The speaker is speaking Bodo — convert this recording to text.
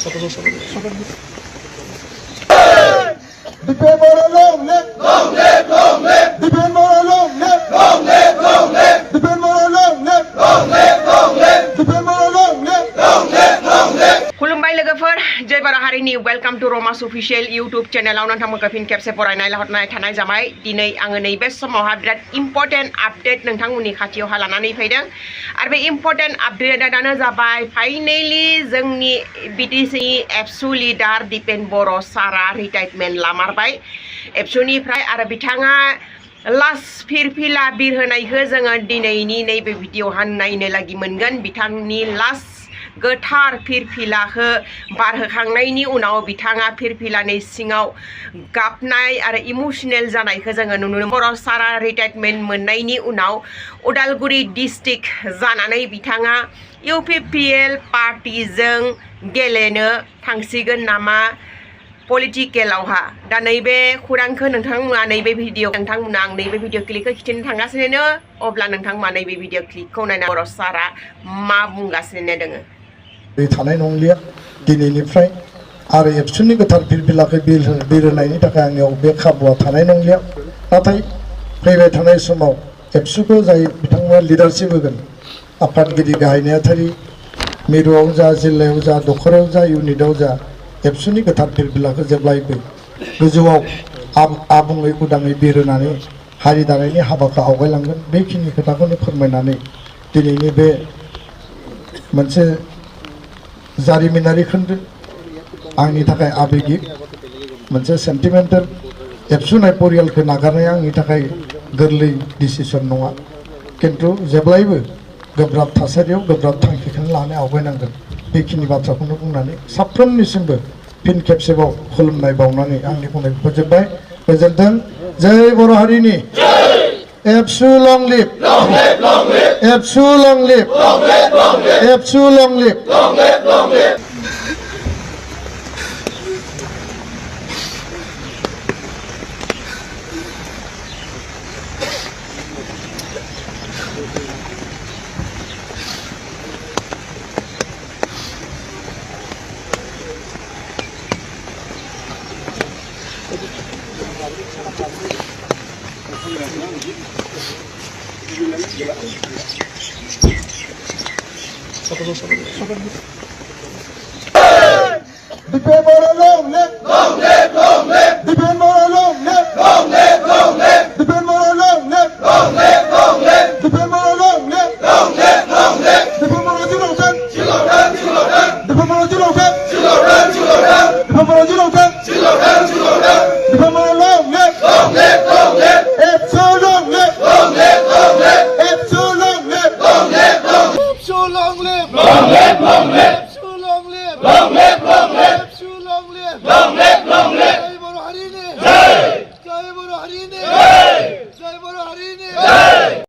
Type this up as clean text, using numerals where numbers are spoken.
Depend more long live, long live, long live. Depend more long live, long live, long live. Depend more long live, long live, long live. Depend more long live, long live, long live. खुलुमबाय लोगोफोर जय बर' हारिनि वेलकाम टू रमास अफिशियल इउट्यूब चेनेलाव नोंथांमोनखौ फिन खेबसे बरायनाय लाहरनाय थानाय जाबाय। दिनै आङो नैबे समावहा बिराद इम्पर्टेन्ट आपडेट नोंथांमोननि खाथियावहा लानानै फैदों आरो बे इम्पर्टेन्ट आपडेटआनो जाबाय फाइनेलि जोंनि बिटिसि एबसु लिडार दिपेन बर' सारा रिटायारमेन्ट लामारबाय एबसुनिफ्राय आरो बिथाङा लास्ट फिरफिला बिरहोनायखौ जोङो दिनैनि नैबे भिडिअ'हा नायनो लागि मोनगोन। बिथांनि लास्ट गोथार फिरफिलाखौ बारहोखांनायनि उनाव बिथाङा फिरफिलानि सिङाव गाबनाय आरो इमोसनेल जानायखौ जोङो नुनो मोनो। बर' सारा रिटायारमेन्ट मोननायनि उनाव उदालगुरि डिस्ट्रिक्ट जानानै बिथाङा इउपिपिएल पार्टिजों गेलेनो थांसिगोन नामा पलिटिकेलावहा। दा नैबे खौरांखौ नोंथांमोना नैबे नोंथांमोना आं नैबे भिडिअ क्लिपखौ खिन्थिनो थांगासिनो अब्ला नोंथांमोना नैबे भिडिअ क्लिपखौ नायना बर' सारा मा बुंगासिनो दोङो। थानाय नंलिया दिनैनिफ्राय आरो एबसुनि गोथार फिरफिलाखौ बिरहोनायनि थाखाय आंनियाव बे खाबुआ थानाय नंलिया। नाथाय फैबाय थानाय समाव एबसुखौ जाय बिथांमोना लिडारशिप होगोन आफादगिरि गाहाय नेहाथारि मिरुआव जा जिल्लायाव जा दखरायाव जा इउनिटआव जा एबसुनि गोथार फिरफिलाखौ जेब्लायबो गोजौआव आबुङै उदाङै बिरहोनानै हारि दानायनि हाबाखौ आवगायलांगोन बेखिनि खोथाखौनो फोरमायनानै दिनैनि बे मोनसे जारिमिनारि खोन्दो आंनि थाखाय आबेगिक मोनसे सेन्टिमेन्टेल एबसुनाय परियालखौ नागारनाया आंनि थाखाय गोरलै डिसिसन नङा। खिन्थु जेब्लायबो गोब्राब थासारियाव गोब्राब थांखिखौनो लानानै आवगायनांगोन बेखिनि बाथ्राखौनो बुंनानै साफ्रोमनिसिमबो फिन खेबसेबाव खुलुमनाय बावनानै आंनि बुंनायखौ फोजोबबाय। गोजोन्थों। जय बर' हारिनि एबसु लं लिभ, एबसु लं लिभ, एबसु लं live. Depend more long live, long live, long live. Depend more long live, long live, long live. Depend more long live, long live, long live. Depend more long live, long live, long live. Depend more Jilokan, Jilokan, Jilokan. Depend more Jilokan, Jilokan, Jilokan. Depend more Jilokan, Jilokan, Jilokan. Depend more long live, long live, long live. It's so long live, long live, long live. It's so long live, long live, long live. So long live, long live, long live.